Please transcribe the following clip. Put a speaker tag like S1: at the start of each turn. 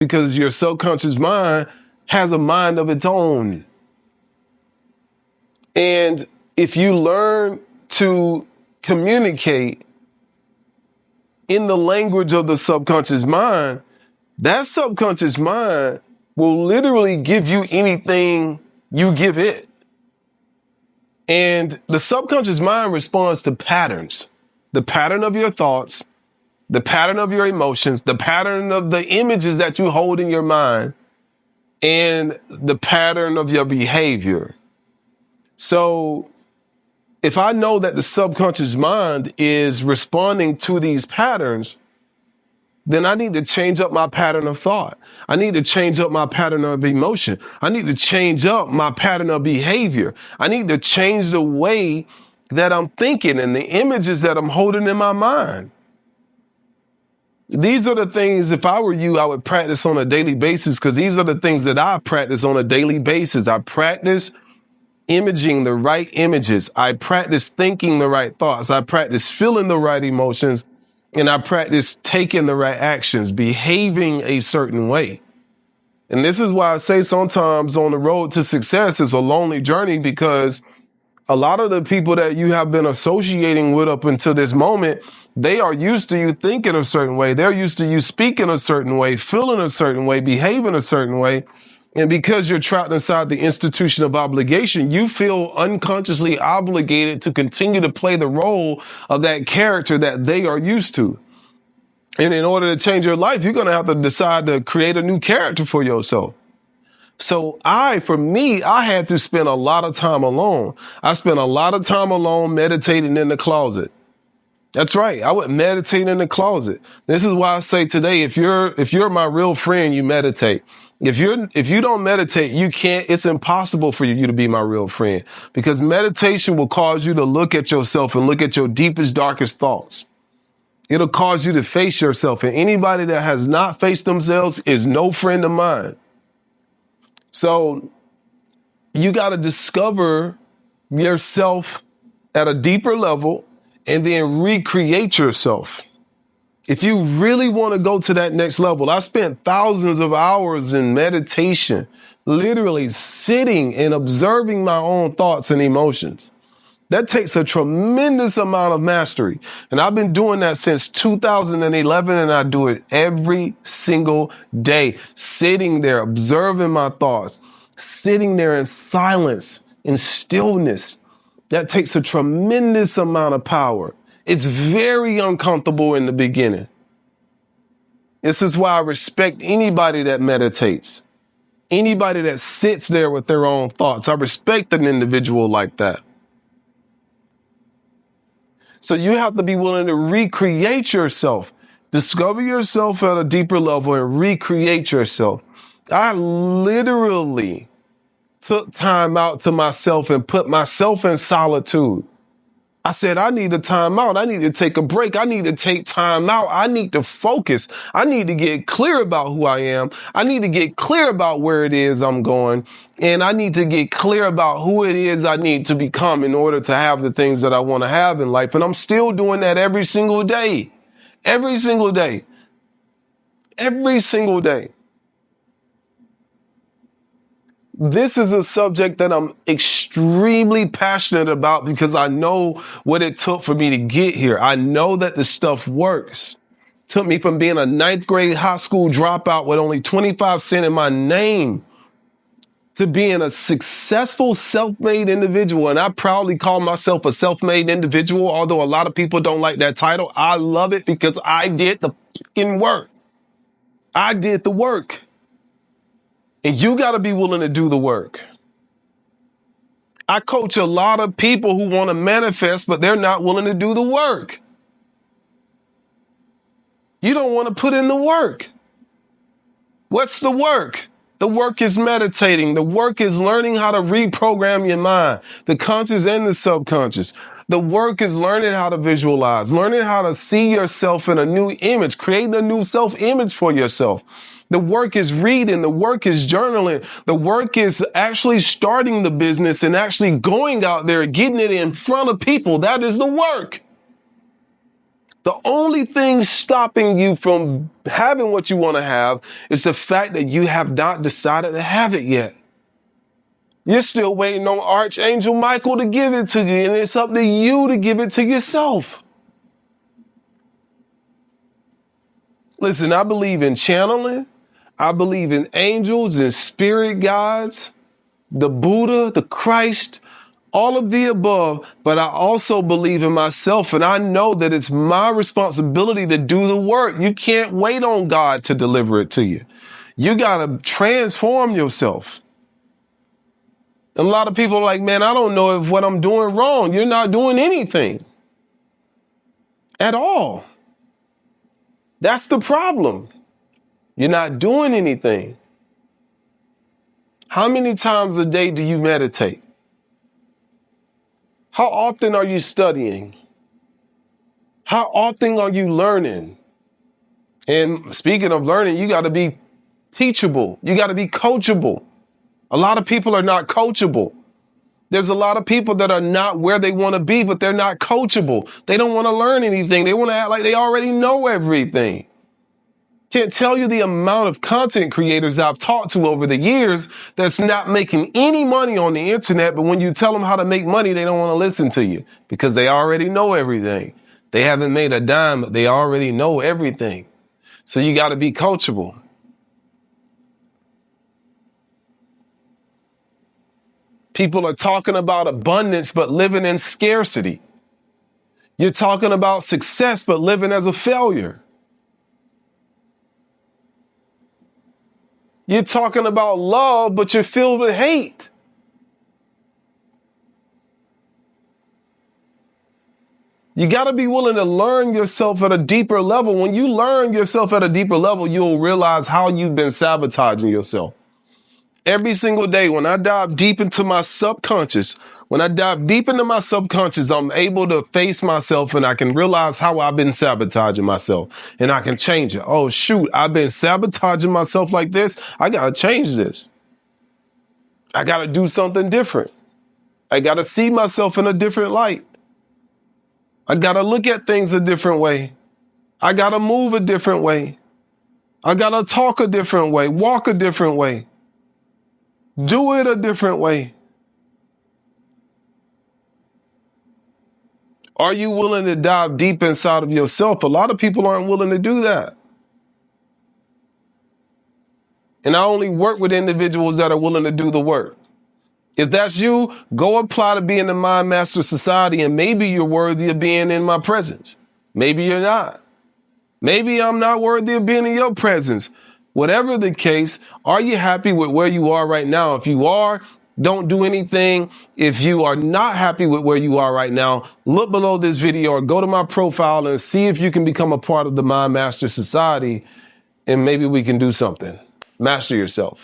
S1: because your subconscious mind has a mind of its own. And if you learn to communicate in the language of the subconscious mind, that subconscious mind will literally give you anything you give it. And the subconscious mind responds to patterns, the pattern of your thoughts, the pattern of your emotions, the pattern of the images that you hold in your mind, and the pattern of your behavior. So if I know that the subconscious mind is responding to these patterns, then I need to change up my pattern of thought. I need to change up my pattern of emotion. I need to change up my pattern of behavior. I need to change the way that I'm thinking and the images that I'm holding in my mind. These are the things, if I were you, I would practice on a daily basis, because these are the things that I practice on a daily basis. I practice imaging the right images. I practice thinking the right thoughts. I practice feeling the right emotions. And I practice taking the right actions, behaving a certain way. And this is why I say sometimes on the road to success is a lonely journey, because a lot of the people that you have been associating with up until this moment, they are used to you thinking a certain way. They're used to you speaking a certain way, feeling a certain way, behaving a certain way. And because you're trapped inside the institution of obligation, you feel unconsciously obligated to continue to play the role of that character that they are used to. And in order to change your life, you're going to have to decide to create a new character for yourself. So for me, I had to spend a lot of time alone. I spent a lot of time alone meditating in the closet. That's right. I would meditate in the closet. This is why I say today, if you're my real friend, you meditate. If you don't meditate, it's impossible for you to be my real friend, because meditation will cause you to look at yourself and look at your deepest, darkest thoughts. It'll cause you to face yourself, and anybody that has not faced themselves is no friend of mine. So you got to discover yourself at a deeper level and then recreate yourself. If you really want to go to that next level, I spent thousands of hours in meditation, literally sitting and observing my own thoughts and emotions. That takes a tremendous amount of mastery. And I've been doing that since 2011, and I do it every single day, sitting there, observing my thoughts, sitting there in silence, in stillness. That takes a tremendous amount of power. It's very uncomfortable in the beginning. This is why I respect anybody that meditates, anybody that sits there with their own thoughts. I respect an individual like that. So you have to be willing to recreate yourself, discover yourself at a deeper level and recreate yourself. I literally took time out to myself and put myself in solitude. I said, I need a time out. I need to take a break. I need to take time out. I need to focus. I need to get clear about who I am. I need to get clear about where it is I'm going. And I need to get clear about who it is I need to become in order to have the things that I want to have in life. And I'm still doing that every single day. Every single day. Every single day. This is a subject that I'm extremely passionate about because I know what it took for me to get here. I know that the stuff works. It took me from being a 9th grade high school dropout with only 25 cents in my name to being a successful self-made individual. And I proudly call myself a self-made individual, although a lot of people don't like that title. I love it because I did the fucking work. I did the work. And you got to be willing to do the work. I coach a lot of people who want to manifest, but they're not willing to do the work. You don't want to put in the work. What's the work? The work is meditating. The work is learning how to reprogram your mind, the conscious and the subconscious. The work is learning how to visualize, learning how to see yourself in a new image, creating a new self-image for yourself. The work is reading. The work is journaling. The work is actually starting the business and actually going out there, getting it in front of people. That is the work. The only thing stopping you from having what you want to have is the fact that you have not decided to have it yet. You're still waiting on Archangel Michael to give it to you, and it's up to you to give it to yourself. Listen, I believe in channeling. I believe in angels and spirit guides, the Buddha, the Christ, all of the above, but I also believe in myself, and I know that it's my responsibility to do the work. You can't wait on God to deliver it to you. You got to transform yourself. A lot of people are like, man, I don't know if what I'm doing wrong. You're not doing anything at all. That's the problem. You're not doing anything. How many times a day do you meditate? How often are you studying? How often are you learning? And speaking of learning, you got to be teachable. You got to be coachable. A lot of people are not coachable. There's a lot of people that are not where they want to be, but they're not coachable. They don't want to learn anything. They want to act like they already know everything. Can't tell you the amount of content creators I've talked to over the years that's not making any money on the internet, but when you tell them how to make money, they don't want to listen to you because they already know everything. They haven't made a dime, but they already know everything. So you got to be coachable. People are talking about abundance, but living in scarcity. You're talking about success, but living as a failure. You're talking about love, but you're filled with hate. You got to be willing to learn yourself at a deeper level. When you learn yourself at a deeper level, you'll realize how you've been sabotaging yourself. Every single day, when I dive deep into my subconscious, I'm able to face myself and I can realize how I've been sabotaging myself and I can change it. Oh, shoot, I've been sabotaging myself like this. I got to change this. I got to do something different. I got to see myself in a different light. I got to look at things a different way. I got to move a different way. I got to talk a different way, walk a different way. Do it a different way. Are you willing to dive deep inside of yourself? A lot of people aren't willing to do that. And I only work with individuals that are willing to do the work. If that's you, go apply to be in the Mind Master Society, and maybe you're worthy of being in my presence. Maybe you're not. Maybe I'm not worthy of being in your presence. Whatever the case, are you happy with where you are right now? If you are, don't do anything. If you are not happy with where you are right now, look below this video or go to my profile and see if you can become a part of the Mind Master Society, and maybe we can do something. Master yourself.